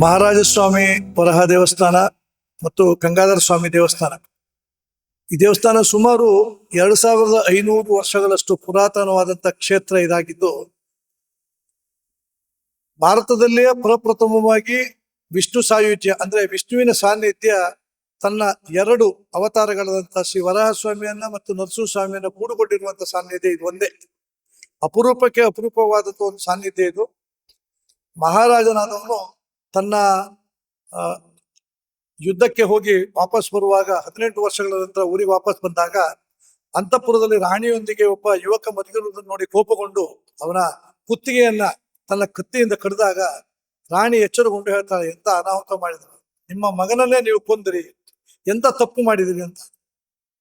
ಮಹಾರಾಜಸ್ವಾಮಿ ವರಹ ದೇವಸ್ಥಾನ ಮತ್ತು ಗಂಗಾಧರ ಸ್ವಾಮಿ ದೇವಸ್ಥಾನ. ಈ ದೇವಸ್ಥಾನ ಸುಮಾರು 2500 ವರ್ಷಗಳಷ್ಟು ಪುರಾತನವಾದಂಥ ಕ್ಷೇತ್ರ ಇದಾಗಿದ್ದು, ಭಾರತದಲ್ಲಿಯೇ ಪ್ರಪ್ರಥಮವಾಗಿ ವಿಷ್ಣು ಸಾಯುಜ್ಯ ಅಂದ್ರೆ ವಿಷ್ಣುವಿನ ಸಾನ್ನಿಧ್ಯ ತನ್ನ 2 ಅವತಾರಗಳಾದಂತಹ ಶ್ರೀ ವರಹಸ್ವಾಮಿಯನ್ನ ಮತ್ತು ನರಸಿಂಹಸ್ವಾಮಿಯನ್ನ ಕೂಡುಕೊಂಡಿರುವಂತಹ ಸಾನ್ನಿಧ್ಯ ಇದು ಒಂದೇ. ಅಪರೂಪಕ್ಕೆ ಅಪರೂಪವಾದಂಥ ಒಂದು ಸಾನ್ನಿಧ್ಯ ಇದು. ಮಹಾರಾಜನಾದವನು ತನ್ನ ಯುದ್ಧಕ್ಕೆ ಹೋಗಿ ವಾಪಸ್ ಬರುವಾಗ 18 ವರ್ಷಗಳ ನಂತರ ಊರಿಗೆ ವಾಪಸ್ ಬಂದಾಗ ಅಂತಃಪುರದಲ್ಲಿ ರಾಣಿಯೊಂದಿಗೆ ಒಬ್ಬ ಯುವಕ ಮಲಗಿರುವುದನ್ನು ನೋಡಿ ಕೋಪಗೊಂಡು ಅವನ ಕುತ್ತಿಗೆಯನ್ನ ತನ್ನ ಕತ್ತಿಯಿಂದ ಕಡಿದಾಗ ರಾಣಿ ಎಚ್ಚರಗೊಂಡು ಹೇಳ್ತಾಳೆ, ಎಂತ ಅನಾಹುತ ಮಾಡಿದ್ರು, ನಿಮ್ಮ ಮಗನನ್ನೇ ನೀವು ಕೊಂದಿರಿ, ಎಂತ ತಪ್ಪು ಮಾಡಿದಿರಿ ಅಂತ.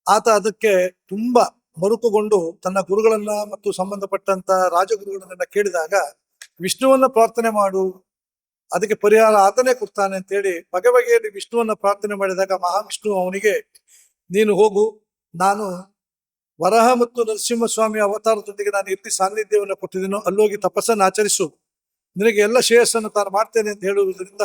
ಆತ ಅದಕ್ಕೆ ತುಂಬಾ ಮರುಕುಗೊಂಡು ತನ್ನ ಗುರುಗಳನ್ನ ಮತ್ತು ಸಂಬಂಧಪಟ್ಟಂತ ರಾಜಗುರುಗಳನ್ನೆಲ್ಲ ಕೇಳಿದಾಗ, ವಿಷ್ಣುವನ್ನ ಪ್ರಾರ್ಥನೆ ಮಾಡು, ಅದಕ್ಕೆ ಪರಿಹಾರ ಆತನೇ ಕೊಡ್ತಾನೆ ಅಂತೇಳಿ ಬಗೆ ಬಗೆಯಲ್ಲಿ ವಿಷ್ಣುವನ್ನ ಪ್ರಾರ್ಥನೆ ಮಾಡಿದಾಗ ಮಹಾವಿಷ್ಣು ಅವನಿಗೆ, ನೀನು ಹೋಗು, ನಾನು ವರಹ ಮತ್ತು ನರಸಿಂಹಸ್ವಾಮಿ ಅವತಾರದೊಂದಿಗೆ ನಾನು ಎಲ್ಲಿ ಸಾನ್ನಿಧ್ಯವನ್ನು ಕೊಟ್ಟಿದ್ದೀನೋ ಅಲ್ಲೋಗಿ ತಪಸ್ಸನ್ನು ಆಚರಿಸು, ನಿನಗೆ ಎಲ್ಲ ಶ್ರೇಯಸ್ಸನ್ನು ತಾನು ಮಾಡ್ತೇನೆ ಅಂತ ಹೇಳುವುದರಿಂದ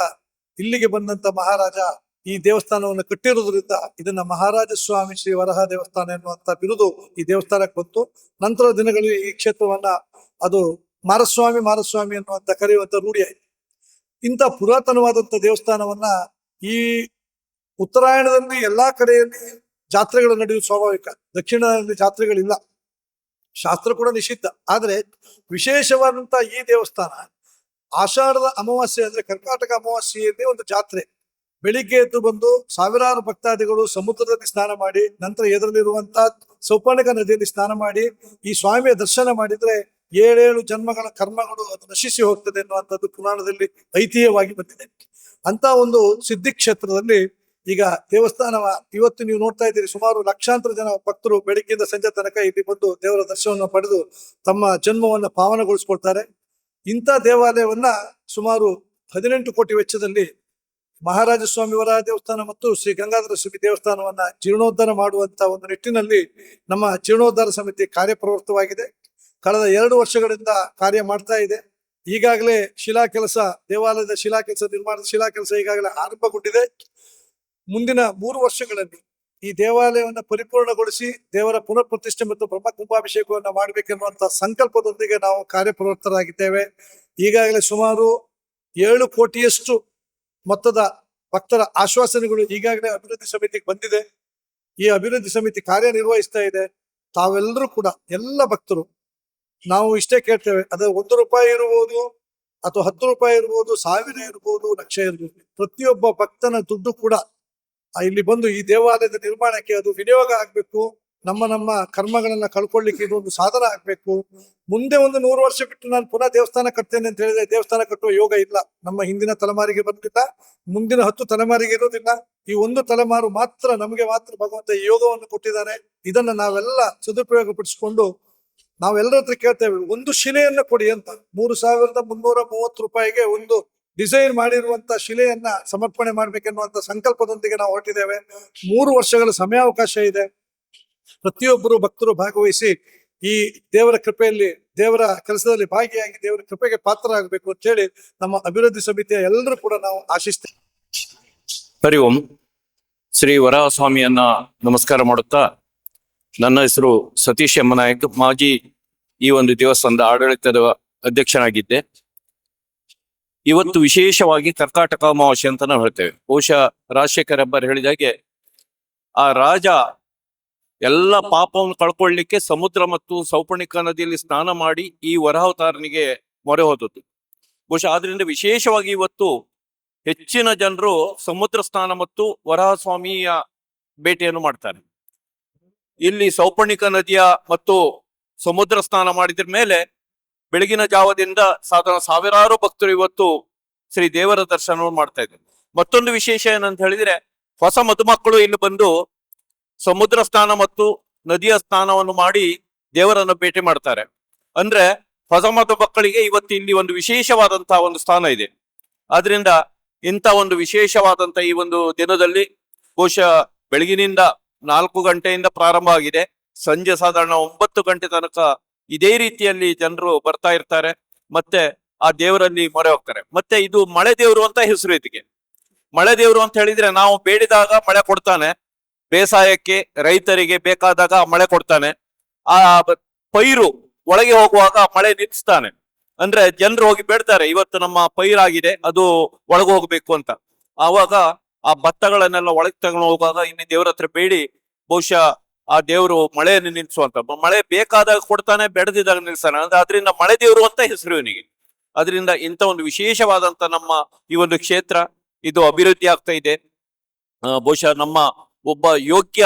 ಇಲ್ಲಿಗೆ ಬಂದಂತ ಮಹಾರಾಜ ಈ ದೇವಸ್ಥಾನವನ್ನು ಕಟ್ಟಿರುವುದರಿಂದ ಇದನ್ನ ಮಹಾರಾಜ ಸ್ವಾಮಿ ಶ್ರೀ ವರಹ ದೇವಸ್ಥಾನ ಎನ್ನುವಂತ ಬಿರುದು ಈ ದೇವಸ್ಥಾನಕ್ಕೆ ಬಂತು. ನಂತರ ದಿನಗಳಲ್ಲಿ ಈ ಕ್ಷೇತ್ರವನ್ನ ಅದು ಮಾರಸ್ವಾಮಿ ಎನ್ನುವಂತ ಕರೆಯುವಂತ ರೂಢಿಯಾಯಿತು. ಇಂಥ ಪುರಾತನವಾದಂಥ ದೇವಸ್ಥಾನವನ್ನ ಈ ಉತ್ತರಾಯಣದಲ್ಲಿ ಎಲ್ಲಾ ಕಡೆಯಲ್ಲಿ ಜಾತ್ರೆಗಳು ನಡೆಯುವುದು ಸ್ವಾಭಾವಿಕ. ದಕ್ಷಿಣದಲ್ಲಿ ಜಾತ್ರೆಗಳಿಲ್ಲ, ಶಾಸ್ತ್ರ ಕೂಡ ನಿಷಿದ್ಧ. ಆದ್ರೆ ವಿಶೇಷವಾದಂತ ಈ ದೇವಸ್ಥಾನ ಆಷಾಢದ ಅಮಾವಾಸ್ಯೆ ಅಂದ್ರೆ ಕರ್ಕಾಟಕ ಅಮಾವಾಸ್ಯೆಯಲ್ಲಿ ಒಂದು ಜಾತ್ರೆ. ಬೆಳಿಗ್ಗೆ ಎದ್ದು ಬಂದು ಸಾವಿರಾರು ಭಕ್ತಾದಿಗಳು ಸಮುದ್ರದಲ್ಲಿ ಸ್ನಾನ ಮಾಡಿ, ನಂತರ ಎದುರಲ್ಲಿರುವಂತ ಸೌಪರ್ಣಿಕ ನದಿಯಲ್ಲಿ ಸ್ನಾನ ಮಾಡಿ ಈ ಸ್ವಾಮಿಯ ದರ್ಶನ ಮಾಡಿದ್ರೆ 7 ಜನ್ಮಗಳ ಕರ್ಮಗಳು ಅದು ನಶಿಸಿ ಹೋಗ್ತದೆ ಎನ್ನುವಂಥದ್ದು ಪುರಾಣದಲ್ಲಿ ಐತಿಹ್ಯವಾಗಿ ಬಂದಿದೆ. ಅಂತ ಒಂದು ಸಿದ್ಧಿ ಕ್ಷೇತ್ರದಲ್ಲಿ ಈಗ ದೇವಸ್ಥಾನವ ಇವತ್ತು ನೀವು ನೋಡ್ತಾ ಇದ್ದೀರಿ. ಸುಮಾರು ಲಕ್ಷಾಂತರ ಜನ ಭಕ್ತರು ಬೆಳಿಗ್ಗೆಯಿಂದ ಸಂಜೆ ತನಕ ಇಲ್ಲಿ ಬಂದು ದೇವರ ದರ್ಶನವನ್ನು ಪಡೆದು ತಮ್ಮ ಜನ್ಮವನ್ನ ಪಾವನಗೊಳಿಸ್ಕೊಳ್ತಾರೆ. ಇಂಥ ದೇವಾಲಯವನ್ನ ಸುಮಾರು 18 ಕೋಟಿ ವೆಚ್ಚದಲ್ಲಿ ಮಹಾರಾಜ ಸ್ವಾಮಿ ವರಹ ದೇವಸ್ಥಾನ ಮತ್ತು ಶ್ರೀ ಗಂಗಾಧರ ಸ್ವಾಮಿ ದೇವಸ್ಥಾನವನ್ನ ಜೀರ್ಣೋದ್ಧಾರ ಮಾಡುವಂತ ಒಂದು ನಿಟ್ಟಿನಲ್ಲಿ ನಮ್ಮ ಜೀರ್ಣೋದ್ಧಾರ ಸಮಿತಿ ಕಾರ್ಯಪ್ರವೃತ್ತವಾಗಿದೆ. ಕಳೆದ 2 ವರ್ಷಗಳಿಂದ ಕಾರ್ಯ ಮಾಡ್ತಾ ಇದೆ. ಈಗಾಗಲೇ ಶಿಲಾ ಕೆಲಸ, ದೇವಾಲಯದ ಶಿಲಾ ಕೆಲಸ, ನಿರ್ಮಾಣದ ಶಿಲಾ ಕೆಲಸ ಈಗಾಗಲೇ ಆರಂಭಗೊಂಡಿದೆ. ಮುಂದಿನ 3 ವರ್ಷಗಳಲ್ಲಿ ಈ ದೇವಾಲಯವನ್ನು ಪರಿಪೂರ್ಣಗೊಳಿಸಿ ದೇವರ ಪುನರ್ ಪ್ರತಿಷ್ಠೆ ಮತ್ತು ಬ್ರಹ್ಮ ಕುಂಭಾಭಿಷೇಕವನ್ನು ಮಾಡಬೇಕೆನ್ನುವಂತ ಸಂಕಲ್ಪದೊಂದಿಗೆ ನಾವು ಕಾರ್ಯಪ್ರವೃತ್ತರಾಗಿದ್ದೇವೆ. ಈಗಾಗಲೇ ಸುಮಾರು 7 ಕೋಟಿಯಷ್ಟು ಮೊತ್ತದ ಭಕ್ತರ ಆಶ್ವಾಸನೆಗಳು ಈಗಾಗಲೇ ಅಭಿವೃದ್ಧಿ ಸಮಿತಿಗೆ ಬಂದಿದೆ. ಈ ಅಭಿವೃದ್ಧಿ ಸಮಿತಿ ಕಾರ್ಯನಿರ್ವಹಿಸ್ತಾ ಇದೆ. ತಾವೆಲ್ಲರೂ ಕೂಡ ಎಲ್ಲ ಭಕ್ತರು ನಾವು ಇಷ್ಟೇ ಕೇಳ್ತೇವೆ, ಅದು 1 ರೂಪಾಯಿ ಇರ್ಬೋದು ಅಥವಾ 10 ರೂಪಾಯಿ ಇರ್ಬೋದು, 1000 ಇರ್ಬೋದು, ಲಕ್ಷ ಇರ್ಬೋದು, ಪ್ರತಿಯೊಬ್ಬ ಭಕ್ತನ ದುಡ್ಡು ಕೂಡ ಇಲ್ಲಿ ಬಂದು ಈ ದೇವಾಲಯದ ನಿರ್ಮಾಣಕ್ಕೆ ಅದು ವಿನಿಯೋಗ ಆಗ್ಬೇಕು. ನಮ್ಮ ಕರ್ಮಗಳನ್ನ ಕಳ್ಕೊಳ್ಳಿಕ್ಕೆ ಇದೊಂದು ಸಾಧನ ಆಗ್ಬೇಕು. ಮುಂದೆ ಒಂದು 100 ವರ್ಷ ಬಿಟ್ಟು ನಾನು ಪುನಃ ದೇವಸ್ಥಾನ ಕಟ್ತೇನೆ ಅಂತ ಹೇಳಿದ್ರೆ ದೇವಸ್ಥಾನ ಕಟ್ಟುವ ಯೋಗ ಇಲ್ಲ. ನಮ್ಮ ಹಿಂದಿನ ತಲೆಮಾರಿಗೆ ಬಂದಿಲ್ಲ, ಮುಂದಿನ 10 ತಲೆಮಾರಿಗೆ ಇರೋದಿಲ್ಲ. ಈ 1 ತಲೆಮಾರು ಮಾತ್ರ ನಮಗೆ ಮಾತ್ರ ಭಗವಂತ ಈ ಯೋಗವನ್ನು ಕೊಟ್ಟಿದ್ದಾನೆ. ಇದನ್ನ ನಾವೆಲ್ಲ ಸದುಪಯೋಗ ಪಡಿಸಿಕೊಂಡು ನಾವೆಲ್ಲರ ಹತ್ರ ಕೇಳ್ತೇವೆ, ಒಂದು ಶಿಲೆಯನ್ನ ಕೊಡಿ ಅಂತ. 3330 ರೂಪಾಯಿಗೆ ಒಂದು ಡಿಸೈನ್ ಮಾಡಿರುವಂತ ಶಿಲೆಯನ್ನ ಸಮರ್ಪಣೆ ಮಾಡ್ಬೇಕೆನ್ನುವಂತ ಸಂಕಲ್ಪದೊಂದಿಗೆ ನಾವು ಹೊರಟಿದ್ದೇವೆ. 3 ವರ್ಷಗಳ ಸಮಯಾವಕಾಶ ಇದೆ. ಪ್ರತಿಯೊಬ್ಬರು ಭಕ್ತರು ಭಾಗವಹಿಸಿ ಈ ದೇವರ ಕೃಪೆಯಲ್ಲಿ, ದೇವರ ಕೆಲಸದಲ್ಲಿ ಭಾಗಿಯಾಗಿ ದೇವರ ಕೃಪೆಗೆ ಪಾತ್ರ ಆಗಬೇಕು ಅಂತ ಹೇಳಿ ನಮ್ಮ ಅಭಿವೃದ್ಧಿ ಸಮಿತಿಯ ಎಲ್ಲರೂ ಕೂಡ ನಾವು ಆಶಿಸ್ತೇವೆ. ಹರಿ ಓಂ. ಶ್ರೀ ವರಹ ಸ್ವಾಮಿಯನ್ನ ನಮಸ್ಕಾರ ಮಾಡುತ್ತಾ, ನನ್ನ ಹೆಸರು ಸತೀಶ್ ಎಮ್ಮನಾಯಕ್, ಮಾಜಿ ಈ ಒಂದು ದೇವಸ್ಥಾನದ ಆಡಳಿತದ ಅಧ್ಯಕ್ಷನಾಗಿದ್ದೆ. ಇವತ್ತು ವಿಶೇಷವಾಗಿ ಕರ್ಕಾಟಕ ಅಮಾವಾಸ್ಯೆ ಅಂತ ನಾವು ಹೇಳ್ತೇವೆ. ಬಹುಶಃ ರಾಜಶೇಖರ್ ಹೆಬ್ಬಾರ್ ಹೇಳಿದಾಗೆ ಆ ರಾಜ ಎಲ್ಲ ಪಾಪವನ್ನು ಕಳ್ಕೊಳ್ಳಿಕ್ಕೆ ಸಮುದ್ರ ಮತ್ತು ಸೌಪರ್ಣಿಕ ನದಿಯಲ್ಲಿ ಸ್ನಾನ ಮಾಡಿ ಈ ವರಹಾವತಾರನಿಗೆ ಮೊರೆ ಹೋದದ್ದು. ಬಹುಶಃ ಆದ್ರಿಂದ ವಿಶೇಷವಾಗಿ ಇವತ್ತು ಹೆಚ್ಚಿನ ಜನರು ಸಮುದ್ರ ಸ್ನಾನ ಮತ್ತು ವರಹ ಸ್ವಾಮಿಯ ಭೇಟಿಯನ್ನು ಮಾಡ್ತಾರೆ. ಇಲ್ಲಿ ಸೌಪರ್ಣಿಕ ನದಿಯ ಮತ್ತು ಸಮುದ್ರ ಸ್ನಾನ ಮಾಡಿದ್ರ ಮೇಲೆ ಬೆಳಗಿನ ಜಾವದಿಂದ ಸಾವಿರಾರು ಭಕ್ತರು ಇವತ್ತು ಶ್ರೀ ದೇವರ ದರ್ಶನವನ್ನು ಮಾಡ್ತಾ ಇದ್ದಾರೆ. ಮತ್ತೊಂದು ವಿಶೇಷ ಏನಂತ ಹೇಳಿದ್ರೆ, ಹೊಸ ಮದುಮಕ್ಕಳು ಇಲ್ಲಿ ಬಂದು ಸಮುದ್ರ ಸ್ನಾನ ಮತ್ತು ನದಿಯ ಸ್ನಾನವನ್ನು ಮಾಡಿ ದೇವರನ್ನು ಭೇಟಿ ಮಾಡ್ತಾರೆ. ಅಂದ್ರೆ ಹೊಸ ಮದುಮಕ್ಕಳಿಗೆ ಇವತ್ತು ಇಲ್ಲಿ ಒಂದು ವಿಶೇಷವಾದಂತಹ ಒಂದು ಸ್ಥಾನ ಇದೆ. ಆದ್ರಿಂದ ಇಂಥ ಒಂದು ವಿಶೇಷವಾದಂತ ಈ ಒಂದು ದಿನದಲ್ಲಿ ಬಹುಶಃ ಬೆಳಗಿನಿಂದ 4 ಗಂಟೆಯಿಂದ ಪ್ರಾರಂಭ ಆಗಿದೆ. ಸಂಜೆ ಸಾಧಾರಣ 9 ಗಂಟೆ ತನಕ ಇದೇ ರೀತಿಯಲ್ಲಿ ಜನರು ಬರ್ತಾ ಇರ್ತಾರೆ. ಮತ್ತೆ ಆ ದೇವರಲ್ಲಿ ಮೊರೆ ಹೋಗ್ತಾರೆ. ಮತ್ತೆ ಇದು ಮಳೆ ದೇವರು ಅಂತ ಹೆಸರು ಇದಕ್ಕೆ. ಮಳೆ ದೇವರು ಅಂತ ಹೇಳಿದ್ರೆ ನಾವು ಬೇಡಿದಾಗ ಮಳೆ ಕೊಡ್ತಾನೆ, ಬೇಸಾಯಕ್ಕೆ ರೈತರಿಗೆ ಬೇಕಾದಾಗ ಮಳೆ ಕೊಡ್ತಾನೆ. ಆ ಪೈರು ಒಳಗೆ ಹೋಗುವಾಗ ಮಳೆ ನಿಲ್ಲಿಸ್ತಾನೆ. ಅಂದ್ರೆ ಜನರು ಹೋಗಿ ಬೇಡ್ತಾರೆ, ಇವತ್ತು ನಮ್ಮ ಪೈರಾಗಿದೆ ಅದು ಒಳಗೆ ಹೋಗ್ಬೇಕು ಅಂತ. ಆವಾಗ ಆ ಭತ್ತಗಳನ್ನೆಲ್ಲ ಒಳಗೆ ತಗೊಂಡು ಹೋಗುವಾಗ ಇನ್ನು ದೇವ್ರ ಹತ್ರ ಬೇಡಿ ಬಹುಶಃ ಆ ದೇವರು ಮಳೆಯನ್ನು ನಿಲ್ಲಿಸುವಂತ. ಮಳೆ ಬೇಕಾದಾಗ ಕೊಡ್ತಾನೆ, ಬೆಳೆದಿದಾಗ ನಿಲ್ಸಾನೆ. ಅಂದ್ರೆ ಅದರಿಂದ ಮಳೆ ದೇವರು ಅಂತ ಹೆಸರು ಇವನಿಗೆ. ಅದರಿಂದ ಇಂಥ ಒಂದು ವಿಶೇಷವಾದಂತ ನಮ್ಮ ಈ ಒಂದು ಕ್ಷೇತ್ರ ಇದು ಅಭಿವೃದ್ಧಿ ಆಗ್ತಾ ಇದೆ. ಬಹುಶಃ ನಮ್ಮ ಒಬ್ಬ ಯೋಗ್ಯ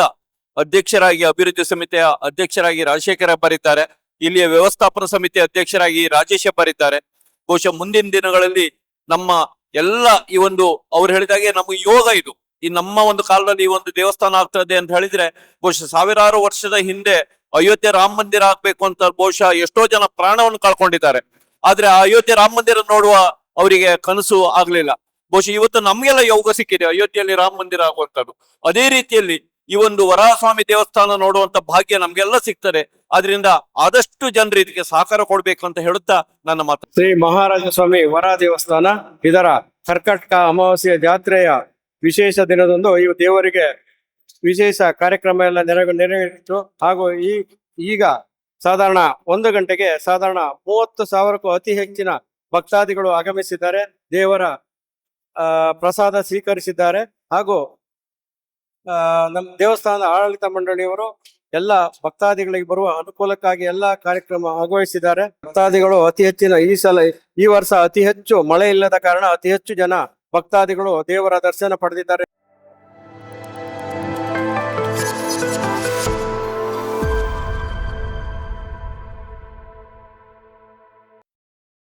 ಅಧ್ಯಕ್ಷರಾಗಿ ಅಭಿವೃದ್ಧಿ ಸಮಿತಿಯ ಅಧ್ಯಕ್ಷರಾಗಿ ರಾಜಶೇಖರ ಬರೀತಾರೆ. ಇಲ್ಲಿಯ ವ್ಯವಸ್ಥಾಪನಾ ಸಮಿತಿ ಅಧ್ಯಕ್ಷರಾಗಿ ರಾಜೇಶ ಬರೀತಾರೆ. ಬಹುಶಃ ಮುಂದಿನ ದಿನಗಳಲ್ಲಿ ನಮ್ಮ ಎಲ್ಲ ಈ ಒಂದು ಅವ್ರು ಹೇಳಿದಾಗೆ ನಮಗೆ ಯೋಗ ಇದು. ಈ ನಮ್ಮ ಒಂದು ಕಾಲದಲ್ಲಿ ಈ ಒಂದು ದೇವಸ್ಥಾನ ಆಗ್ತದೆ ಅಂತ ಹೇಳಿದ್ರೆ ಬಹುಶಃ ಸಾವಿರಾರು ವರ್ಷದ ಹಿಂದೆ ಅಯೋಧ್ಯೆ ರಾಮ ಮಂದಿರ ಆಗ್ಬೇಕು ಅಂತ ಬಹುಶಃ ಎಷ್ಟೋ ಜನ ಪ್ರಾಣವನ್ನು ಕಳ್ಕೊಂಡಿದ್ದಾರೆ. ಆದ್ರೆ ಆ ಅಯೋಧ್ಯೆ ರಾಮ ಮಂದಿರ ನೋಡುವ ಅವರಿಗೆ ಕನಸು ಆಗ್ಲಿಲ್ಲ. ಬಹುಶಃ ಇವತ್ತು ನಮ್ಗೆಲ್ಲ ಯೋಗ ಸಿಕ್ಕಿದೆ ಅಯೋಧ್ಯೆಯಲ್ಲಿ ರಾಮ ಮಂದಿರ ಆಗುವಂತದ್ದು. ಅದೇ ರೀತಿಯಲ್ಲಿ ಈ ಒಂದು ವರಾಹಸ್ವಾಮಿ ದೇವಸ್ಥಾನ ನೋಡುವಂತ ಭಾಗ್ಯ ನಮ್ಗೆಲ್ಲ ಸಿಗ್ತದೆ. ಆದ್ರಿಂದ ಆದಷ್ಟು ಜನರು ಇದಕ್ಕೆ ಸಹಕಾರ ಕೊಡ್ಬೇಕು ಅಂತ ಹೇಳುತ್ತಾ ನನ್ನ ಮಾತು. ಶ್ರೀ ಮಹಾರಾಜ ಸ್ವಾಮಿ ವರ ದೇವಸ್ಥಾನ ಇದರ ಕರ್ಕಟಕ ಅಮಾವಾಸ್ಯೆ ಜಾತ್ರೆಯ ವಿಶೇಷ ದಿನದಂದು ಈ ದೇವರಿಗೆ ವಿಶೇಷ ಕಾರ್ಯಕ್ರಮ ಎಲ್ಲ ನೆರವೇರಿತು. ಹಾಗೂ ಈಗ ಸಾಧಾರಣ 1 ಗಂಟೆಗೆ ಸಾಧಾರಣ 30,000ಕ್ಕೂ ಅತಿ ಹೆಚ್ಚಿನ ಭಕ್ತಾದಿಗಳು ಆಗಮಿಸಿದ್ದಾರೆ. ದೇವರ ಪ್ರಸಾದ ಸ್ವೀಕರಿಸಿದ್ದಾರೆ. ಹಾಗೂ ನಮ್ಮ ದೇವಸ್ಥಾನದ ಆಡಳಿತ ಮಂಡಳಿಯವರು ಎಲ್ಲ ಭಕ್ತಾದಿಗಳಿಗೆ ಬರುವ ಅನುಕೂಲಕ್ಕಾಗಿ ಎಲ್ಲ ಕಾರ್ಯಕ್ರಮ ಭಾಗವಹಿಸಿದ್ದಾರೆ. ಭಕ್ತಾದಿಗಳು ಅತಿ ಹೆಚ್ಚಿನ ಈ ವರ್ಷ ಅತಿ ಹೆಚ್ಚು ಮಳೆ ಇಲ್ಲದ ಕಾರಣ ಅತಿ ಹೆಚ್ಚು ಜನ ಭಕ್ತಾದಿಗಳು ದೇವರ ದರ್ಶನ ಪಡೆದಿದ್ದಾರೆ.